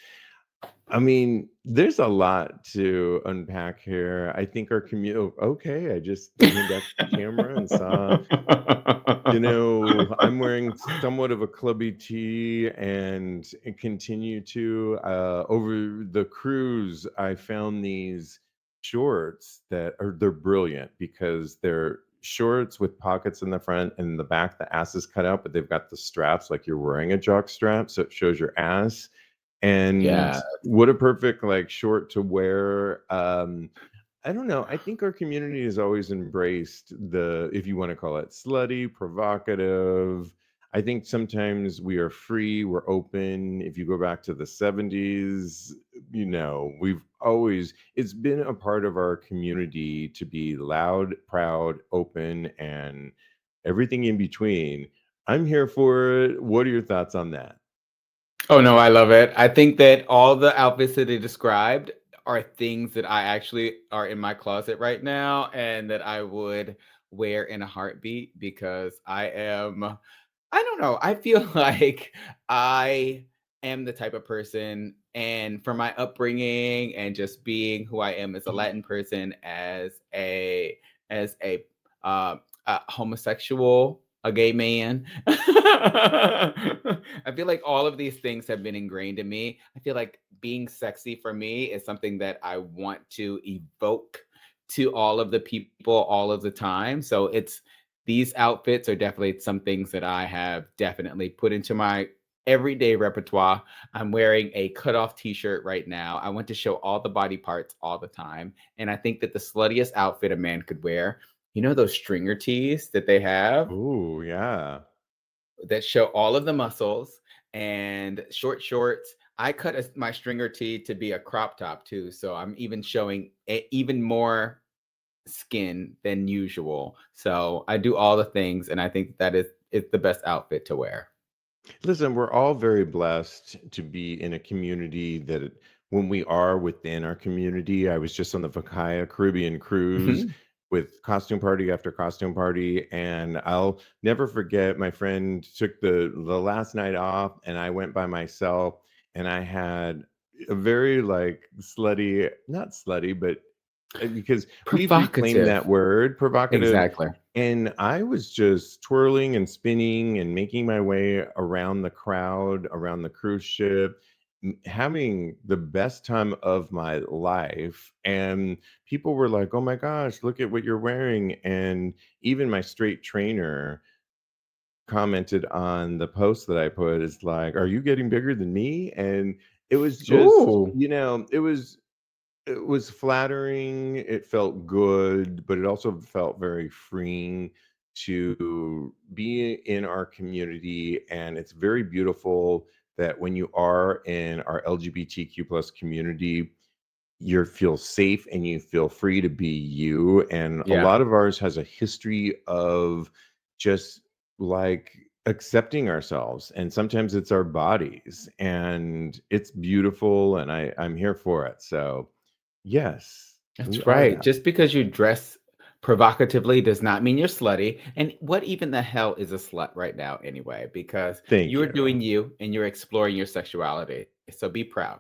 I mean, there's a lot to unpack here. I think our community. Okay, I just came back to the camera and saw, I'm wearing somewhat of a clubby tee and continue to. Over the cruise, I found these shorts that are they're brilliant because they're shorts with pockets in the front and in the back. The ass is cut out, but they've got the straps like you're wearing a jock strap, so it shows your ass. And Yeah. what a perfect like short to wear. I don't know. I think our community has always embraced the, if you want to call it slutty, provocative. I think sometimes we are free, we're open. If you go back to the 70s, we've always, it's been a part of our community to be loud, proud, open, and everything in between. I'm here for it. What are your thoughts on that? Oh no, I love it. I think that all the outfits that they described are things that I actually are in my closet right now and that I would wear in a heartbeat, because I don't know, I feel like I am the type of person, and for my upbringing and just being who I am as a Latin person, as a homosexual, a gay man. I feel like all of these things have been ingrained in me. I feel like being sexy for me is something that I want to evoke to all of the people all of the time. So these outfits are definitely some things that I have definitely put into my everyday repertoire. I'm wearing a cutoff t-shirt right now. I want to show all the body parts all the time. And I think that the sluttiest outfit a man could wear, those stringer tees that they have Oh, yeah. that show all of the muscles and short shorts. I cut my stringer tee to be a crop top too. So I'm even showing even more skin than usual. So I do all the things, and I think that is the best outfit to wear. Listen, we're all very blessed to be in a community when we are within our community. I was just on the Vakaya Caribbean cruise Mhm. with costume party after costume party, and I'll never forget my friend took the last night off, and I went by myself, and I had a very like slutty, not slutty, but because we've reclaimed that Provocative. word, provocative. Exactly. And I was just twirling and spinning and making my way around the crowd, around the cruise ship, having the best time of my life. And people were like, oh my gosh, look at what you're wearing. And even my straight trainer commented on the post that I put is like, "Are you getting bigger than me?" And it was just, Ooh. it was flattering, it felt good, but it also felt very freeing to be in our community, and it's very beautiful that when you are in our LGBTQ plus community, you feel safe and you feel free to be you. And a Yeah. lot of ours has a history of just like accepting ourselves. And sometimes it's our bodies. And it's beautiful. And I'm here for it. So yes, we That's are right. that. Just because you dress provocatively does not mean you're slutty. And what even the hell is a slut right now anyway? Because Thank you're you. doing you and you're exploring your sexuality. So be proud.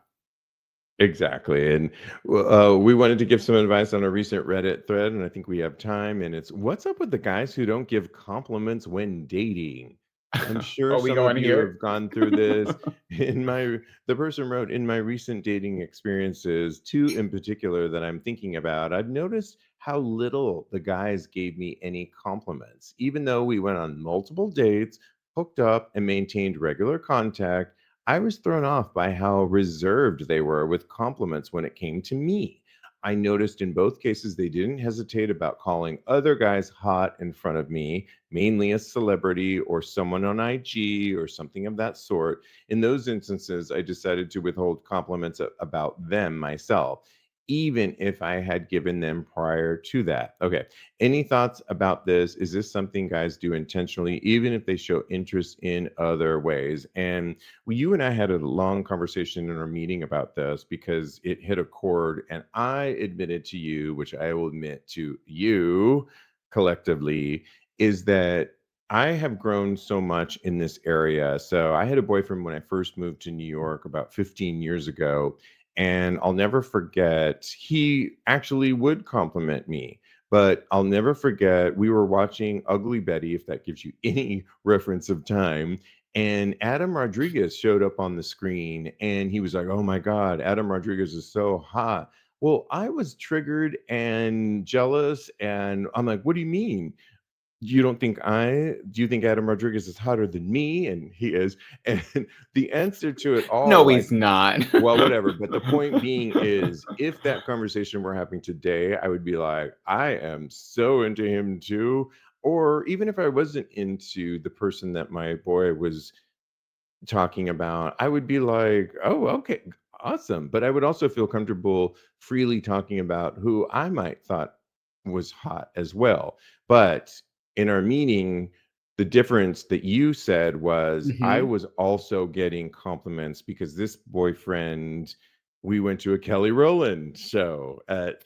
Exactly. And we wanted to give some advice on a recent Reddit thread, and I think we have time. And it's what's up with the guys who don't give compliments when dating? I'm sure Are we some going of to you hear have gone through this. it? The person wrote, in my recent dating experiences, two in particular that I'm thinking about, I've noticed how little the guys gave me any compliments, even though we went on multiple dates, hooked up, and maintained regular contact. I was thrown off by how reserved they were with compliments when it came to me. I noticed in both cases they didn't hesitate about calling other guys hot in front of me, mainly a celebrity or someone on IG or something of that sort. In those instances, I decided to withhold compliments about them myself, even if I had given them prior to that. Okay. Any thoughts about this? Is this something guys do intentionally, even if they show interest in other ways? And well, you and I had a long conversation in our meeting about this because it hit a chord, and I admitted to you, which I will admit to you collectively, is that I have grown so much in this area. So I had a boyfriend when I first moved to New York about 15 years ago, and I'll never forget, he actually would compliment me. But I'll never forget, we were watching Ugly Betty, if that gives you any reference of time, and Adam Rodriguez showed up on the screen and he was like, "Oh my God, Adam Rodriguez is so hot." Well, I was triggered and jealous. And I'm like, "What do you mean? Do you think Adam Rodriguez is hotter than me?" And he is. And the answer to it all, No, like, he's not. well, whatever. But the point being is, if that conversation were happening today, I would be like, I am so into him too. Or even if I wasn't into the person that my boy was talking about, I would be like, "Oh, okay, awesome." But I would also feel comfortable freely talking about who I might thought was hot as well. But in our meeting, the difference that you said was I Mhm. was also getting compliments because this boyfriend, we went to a Kelly Rowland show at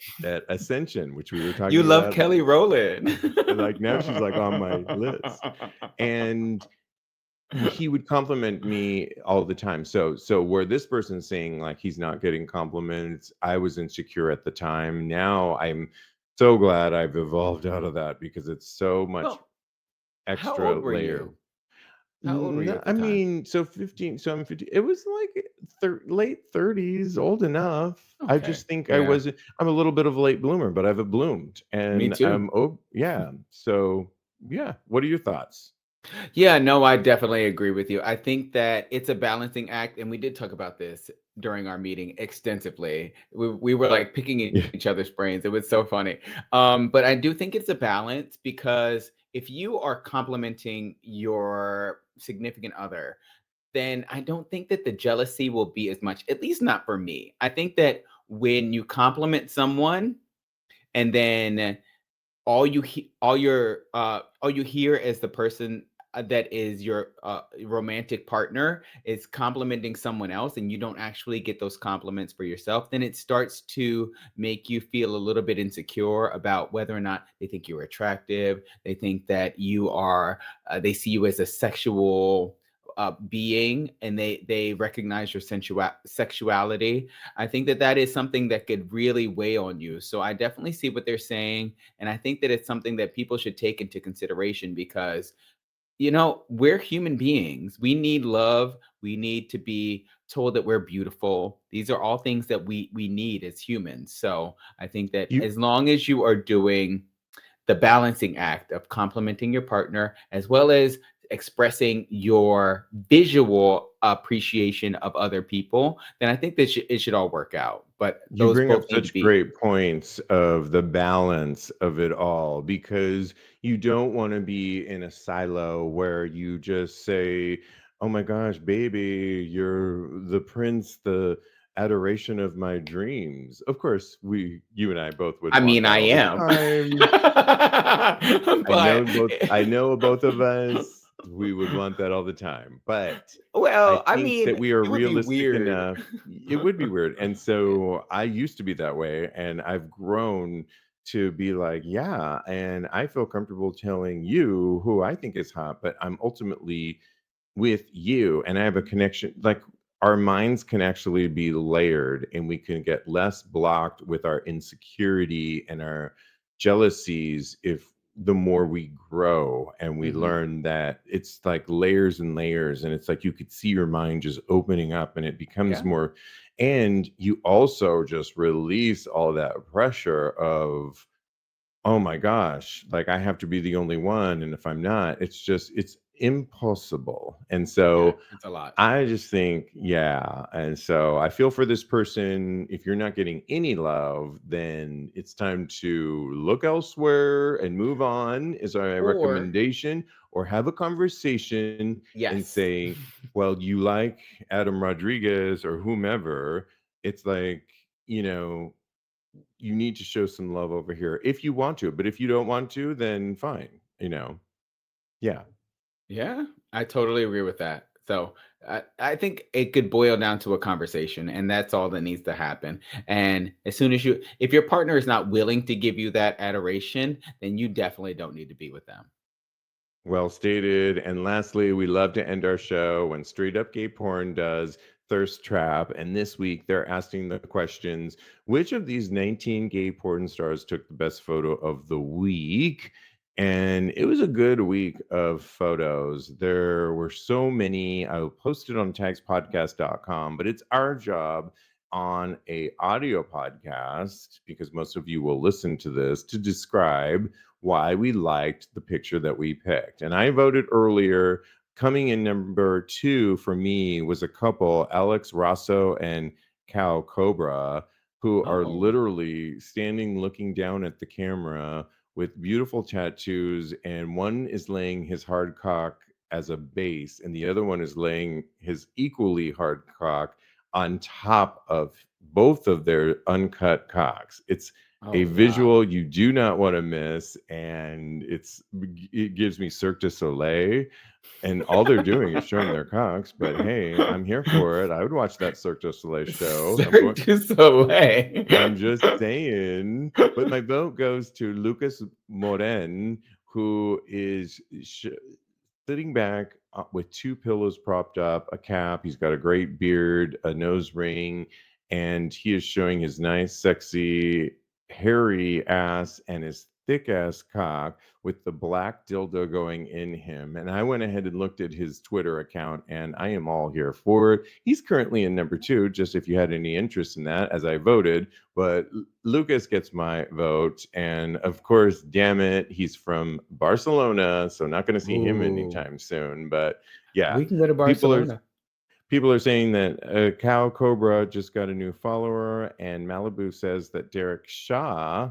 Ascension, which we were You talking love about. Kelly Rowland. Like now she's like on my list. And he would compliment me all the time. So where this person's saying like he's not getting compliments, I was insecure at the time. Now I'm so glad I've evolved out of that because it's so much Well, how extra old were layer. you? How old were you at the I time? mean, so 15, so I'm 50. It was like late 30s, old enough. I Okay. just think Yeah. I'm a little bit of a late bloomer, but I've bloomed. Me And too. oh yeah. So yeah. What are your thoughts? Yeah, no, I definitely agree with you. I think that it's a balancing act, and we did talk about this during our meeting extensively. We were like picking Yeah. each other's brains. It was so funny. But I do think it's a balance because if you are complimenting your significant other, then I don't think that the jealousy will be as much, at least not for me. I think that when you compliment someone and then all you hear as the person that is your romantic partner is complimenting someone else and you don't actually get those compliments for yourself, then it starts to make you feel a little bit insecure about whether or not they think you're attractive. They think that you are they see you as a sexual being, and they recognize your sexuality, I think that is something that could really weigh on you. So I definitely see what they're saying, and I think that it's something that people should take into consideration because we're human beings. We need love. We need to be told that we're beautiful. These are all things that we need as humans. So I think that You as long as you are doing the balancing act of complimenting your partner as well as expressing your visual appreciation of other people, then I think that it should all work out. But You those bring up both need to such be. great points of the balance of it all because you don't want to be in a silo where you just say, "Oh my gosh, baby, you're the prince, the adoration of my dreams." Of course, you and I both would I want mean, that I all the am. time. But I know both of us, we would want that all the time. But I well, I think mean, that we are it would be realistic weird. enough. It would be weird. And Yeah. so I used to be that way, and I've grown to be like, yeah, and I feel comfortable telling you who I think is hot, but I'm ultimately with you, and I have a connection. Like, our minds can actually be layered, and we can get less blocked with our insecurity and our jealousies if the more we grow and we Mhm. learn that it's like layers and layers, and it's like you could see your mind just opening up, and it becomes Yeah. more, and you also just release all that pressure of, oh my gosh, like I have to be the only one, and if I'm not, it's impossible. And Yeah, so it's a lot. I just think, yeah. And so I feel for this person. If you're not getting any love, then it's time to look elsewhere and move on, is our Or recommendation, or have a conversation and yes. say, well, you like Adam Rodriguez or whomever. It's like, you know, you need to show some love over here if you want to. But if you don't want to, then fine. Yeah. Yeah, I totally agree with that. So I think it could boil down to a conversation, and that's all that needs to happen. And as soon as if your partner is not willing to give you that adoration, then you definitely don't need to be with them. Well stated. And lastly, we love to end our show when straight up gay porn does Thirst Trap. And this week they're asking the questions: which of these 19 gay porn stars took the best photo of the week? And it was a good week of photos. There were so many. I'll post it on TAGSPodcast.com, but it's our job on a audio podcast, because most of you will listen to this, to describe why we liked the picture that we picked. And I voted earlier. Coming in number 2 for me was a couple, Alex Rosso and Cal Cobra, who are Oh, literally standing looking down at the camera with beautiful tattoos. And one is laying his hard cock as a base, and the other one is laying his equally hard cock on top of both of their uncut cocks. It's a oh visual wow. you do not want to miss, and it gives me Cirque du Soleil, and all they're doing is showing their cocks. But hey, I'm here for it. I would watch that Cirque du Soleil show. Cirque du Soleil. I'm just saying. But my vote goes to Lucas Moren, who is sitting back with two pillows propped up, a cap. He's got a great beard, a nose ring, and he is showing his nice, sexy, hairy ass and his thick ass cock with the black dildo going in him. And I went ahead and looked at his Twitter account, and I am all here for it. He's currently in number 2, just if you had any interest in that, as I voted. But Lucas gets my vote. And of course, damn it, he's from Barcelona, so not going to see him Ooh, anytime soon. But yeah, we can go to people are Barcelona. people are saying that Cow Cobra just got a new follower, and Malibu says that Derek Shaw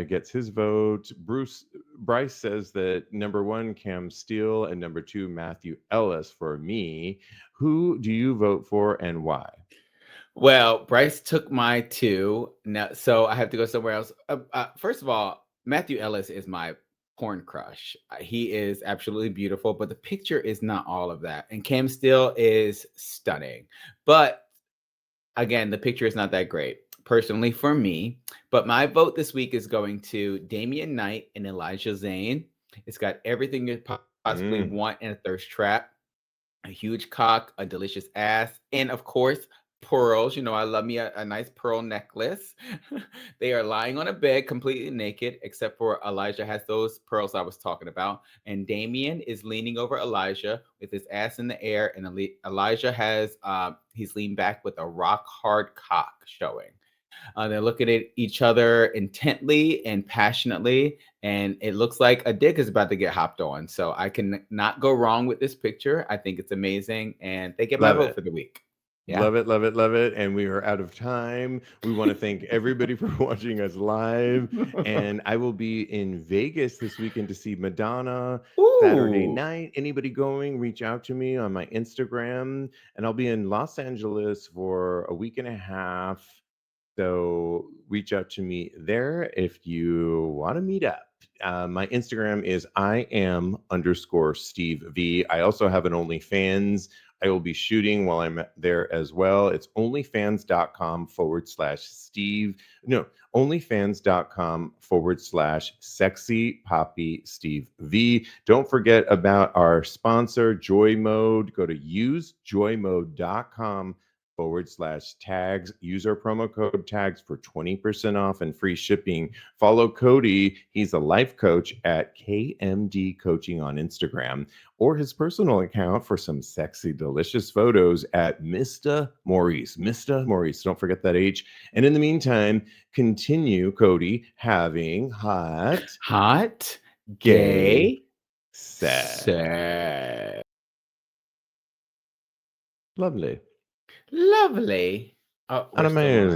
gets his vote. Bryce says that number 1 Cam Steele and number 2 Matthew Ellis for me. Who do you vote for and why? Well, Bryce took my 2. Now, so I have to go somewhere else. First of all, Matthew Ellis is my porn crush. He is absolutely beautiful, but the picture is not all of that. And Cam Steele is stunning. But again, the picture is not that great personally for me. But my vote this week is going to Damian Knight and Elijah Zane. It's got everything you possibly Mm. want in a thirst trap. a huge cock, a delicious ass, and of course, pearls. You know, I love me a nice pearl necklace. They are lying on a bed completely naked, except for Elijah has those pearls I was talking about. And Damien is leaning over Elijah with his ass in the air. And Elijah has, he's leaned back with a rock hard cock showing. They're looking at each other intently and passionately, and it looks like a dick is about to get hopped on. So I can not go wrong with this picture. I think it's amazing, and they get my Love vote it. for the week. Yeah. Love it, love it, love it. And we are out of time. We want to thank everybody for watching us live. And I will be in Vegas this weekend to see Madonna Saturday Ooh. night. Anybody going, reach out to me on my Instagram. And I'll be in Los Angeles for a week and a half. So reach out to me there if you want to meet up. My Instagram is I am_Steve V. I also have an OnlyFans. I will be shooting while I'm there as well. It's onlyfans.com/Steve. No, onlyfans.com/sexy poppy Steve V. Don't forget about our sponsor, Joy Mode. Go to usejoymode.com/tags. Use our promo code tags for 20% off and free shipping. Follow Kodi. He's a life coach at KMD Coaching on Instagram, or his personal account for some sexy, delicious photos at Mr. Maurice. Mr. Maurice. Don't forget that H. And in the meantime, continue, Kodi, having Hot, gay gay, sex. sex. Lovely. Lovely. Oh, we're still Amazing. live.